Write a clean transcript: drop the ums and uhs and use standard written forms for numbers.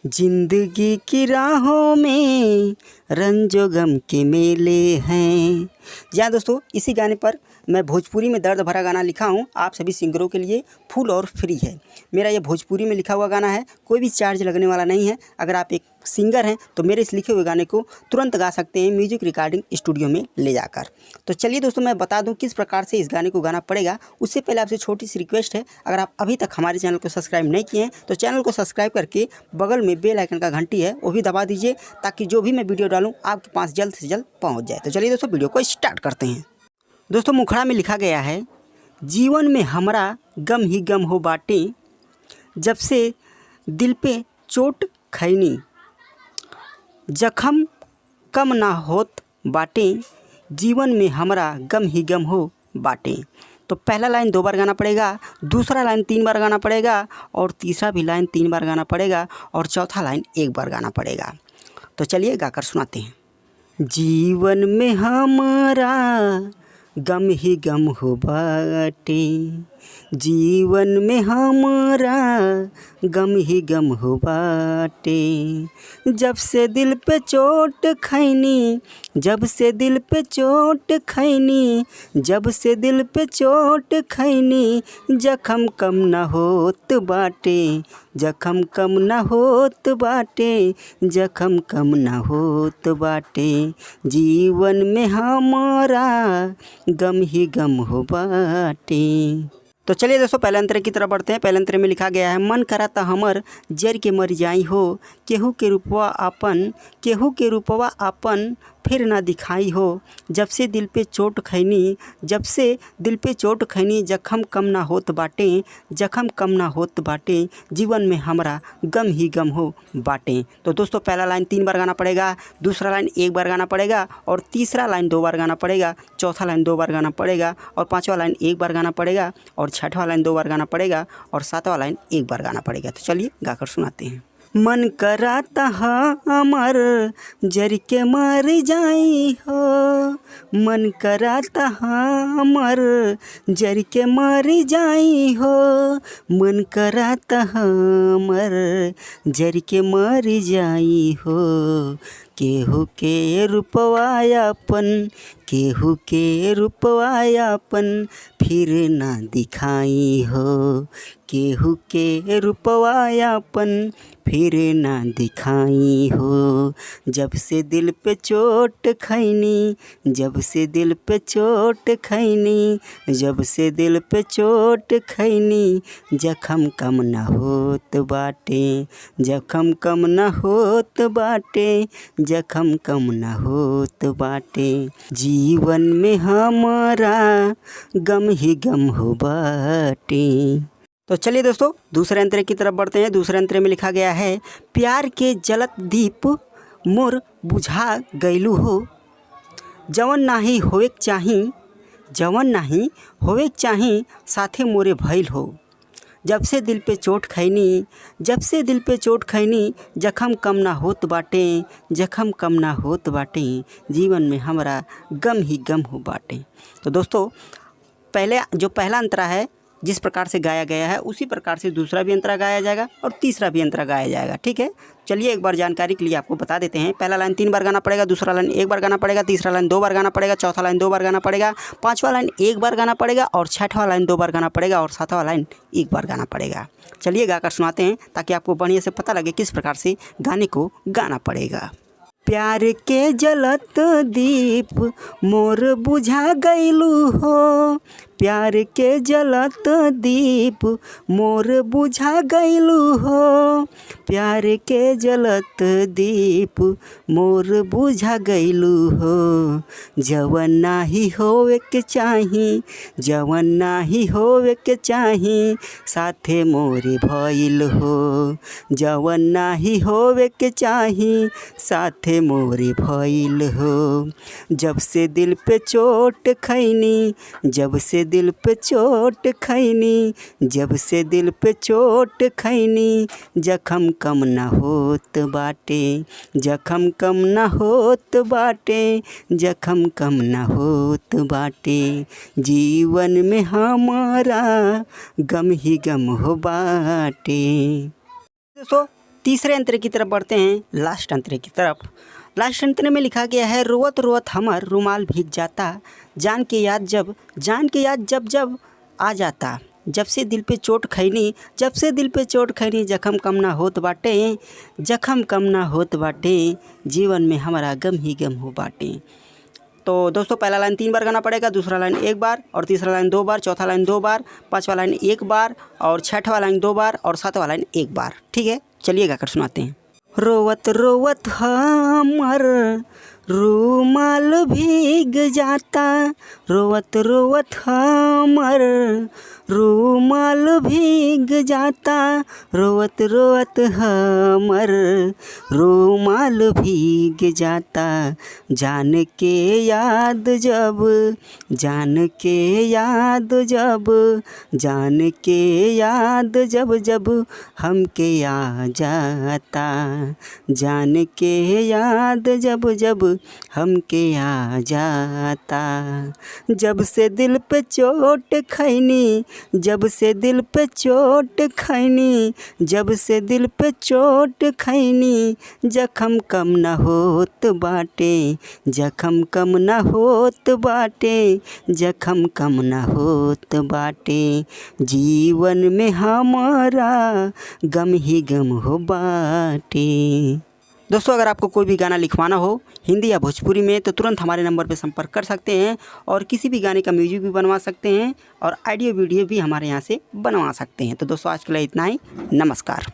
जिंदगी की राहों में रंजो गम के मेले हैं। जी हाँ दोस्तों, इसी गाने पर मैं भोजपुरी में दर्द भरा गाना लिखा हूँ आप सभी सिंगरों के लिए, फुल और फ्री है। मेरा ये भोजपुरी में लिखा हुआ गाना है, कोई भी चार्ज लगने वाला नहीं है। अगर आप एक सिंगर हैं तो मेरे इस लिखे हुए गाने को तुरंत गा सकते हैं म्यूजिक रिकॉर्डिंग स्टूडियो में ले जाकर। तो चलिए दोस्तों, मैं बता दूं किस प्रकार से इस गाने को गाना पड़ेगा। उससे पहले आपसे छोटी सी रिक्वेस्ट है, अगर आप अभी तक हमारे चैनल को सब्सक्राइब नहीं किए हैं तो चैनल को सब्सक्राइब करके बगल में बेल आइकन का घंटी है वो भी दबा दीजिए, ताकि जो भी मैं वीडियो डालूँ आपके पास जल्द से जल्द पहुँच जाए। तो चलिए दोस्तों, वीडियो को स्टार्ट करते हैं। दोस्तों, मुखड़ा में लिखा गया है, जीवन में हमरा गम ही गम हो बाटे, जब से दिल पे चोट खैनी, जख्म कम ना होत बाटे, जीवन में हमरा गम ही गम हो बाटे। तो पहला लाइन 2 बार गाना पड़ेगा, दूसरा लाइन 3 बार गाना पड़ेगा, और तीसरा भी लाइन 3 बार गाना पड़ेगा, और चौथा लाइन 1 बार गाना पड़ेगा। तो चलिए गाकर सुनाते हैं। जीवन में हमारा गम ही गम हो बाटे, जीवन में हमारा गम ही गम हो बाटे, जब से दिल पे चोट खैनी, जब से दिल पे चोट खैनी, जब से दिल पे चोट खैनी, जख्म कम ना होत बाटे, जख्म कम ना होत बाटे, जख्म कम ना होत बाटे, जीवन में हमारा गम ही गम हो बाटे। तो चलिए दोस्तों, पहले अंतरे की तरफ बढ़ते हैं। पहले अंतरे में लिखा गया है, मन कराता हमर जर के मर जाई हो, केहू के रूपवा आपन, केहू के रूपवा आपन फिर ना दिखाई हो, जब से दिल पे चोट खैनी, जब से दिल पे चोट खैनी, जख्म कम ना होत बाटे, जख्म कम ना होत बाटे, जीवन में हमरा गम ही गम हो बाटे। तो दोस्तों, पहला लाइन 3 बार गाना पड़ेगा, दूसरा लाइन 1 बार गाना पड़ेगा, और तीसरा लाइन 2 बार गाना पड़ेगा, चौथा लाइन 2 बार गाना पड़ेगा, और पाँचवा लाइन 1 बार गाना पड़ेगा, और छठवां लाइन 2 बार गाना पड़ेगा, और सातवां लाइन 1 बार गाना पड़ेगा। तो चलिए गाकर सुनाते हैं। मन कराता हमर जर के मर जाई हो, मन कराता हमर जर के मर जाई हो, मन कराता हमर जर के मर जाई हो, केहू के रूपवायापन, केहू के रूपवायापन फिर ना दिखाई हो, केहू के रूपवायापन फिर ना दिखाई हो, जब से दिल पे चोट खैनी, जब से दिल पे चोट खैनी, जब से दिल पे चोट खैनी, जख्म कम ना होत बाटे, जख्म कम ना होत बाटे, जख्म कम ना होत बाटे, जीवन में हमारा गम ही गम हो बाटे। तो चलिए दोस्तों, दूसरे अंतरे की तरफ बढ़ते हैं। दूसरे अंतरे में लिखा गया है, प्यार के जलत दीप मोर बुझा गैलू हो, जवन नाही होएक चाही, जवन नाही होएक चाही, साथे मोरे भइल हो, जब से दिल पे चोट खैनी, जब से दिल पे चोट खैनी, जख्म कम ना होत बाटे, जख्म कम ना होत बाटे, जीवन में हमरा गम ही गम हो बाटे। तो दोस्तों, पहले जो पहला अंतरा है जिस प्रकार से गाया गया है, उसी प्रकार से दूसरा भी अंतरा गाया जाएगा और तीसरा भी अंतरा गाया जाएगा। ठीक है, चलिए एक बार जानकारी के लिए आपको बता देते हैं। पहला लाइन 3 बार गाना पड़ेगा, दूसरा लाइन 1 बार गाना पड़ेगा, तीसरा लाइन 2 बार गाना पड़ेगा, चौथा लाइन 2 बार गाना पड़ेगा, पाँचवा लाइन 1 बार गाना पड़ेगा, और छठवां लाइन 2 बार गाना पड़ेगा, और सातवां लाइन 1 बार गाना पड़ेगा। चलिए गाकर सुनाते हैं, ताकि आपको बढ़िया से पता लगे किस प्रकार से गाने को गाना पड़ेगा। प्यार के जलत दीप मोर बुझा गैलू हो, प्यार के जलत दीप मोर बुझा गैलू हो, प्यार के जलत दीप मोर बुझा गैलू हो, जवन नाही होवे के चाही, जवन नाही होवे के चाही, साथे मोरे भइल हो, जवन नाही होवे के चाही, साथे मोरे भइल हो, जब से दिल पे चोट खैनी, जब से दिल पे चोट खैनी, जब से दिल पे चोट खैनी, जख्म कम ना होत बाटे, जख्म कम ना होत बाटे, जख्म कम ना होत बाटे, जीवन में हमारा गम ही गम हो बाटे। दोस्तों, तीसरे अंतरे की तरफ बढ़ते हैं, लास्ट अंतरे की तरफ। लास्ट अंतरे में लिखा गया है, रोवत रोवत हमर रुमाल भीग जाता, जान के याद जब जब आ जाता, जब से दिल पे चोट खैनी, जख्म कम ना होत बाटे, जीवन में हमारा गम ही गम हो बाटे। तो दोस्तों पहला लाइन 3 बार गाना पड़ेगा, दूसरा लाइन 1 बार और तीसरा लाइन 2 बार, चौथा लाइन 2 बार, पांचवा लाइन 1 बार और छठवां लाइन 2 बार और सातवां लाइन 1 बार। ठीक है, चलिए गाकर सुनाते हैं। रोवत रोवत हमर रुमाल भीग जाता, रोवत रोवत हमर रुमाल भीग जाता, रोवत रोवत हमर रुमाल भीग जाता, जान के याद जब जब हमके आ जाता, जान के याद जब हमके आ जाता, जब से दिल पे चोट खैनी, जख्म कम न होत बाटे, जीवन में हमारा गम ही गम हो बाटे। दोस्तों अगर आपको कोई भी गाना लिखवाना हो हिंदी या भोजपुरी में तो तुरंत हमारे नंबर पर संपर्क कर सकते हैं और किसी भी गाने का म्यूजिक भी बनवा सकते हैं और ऑडियो वीडियो भी हमारे यहाँ से बनवा सकते हैं। तो दोस्तों आज के लिए इतना ही, नमस्कार।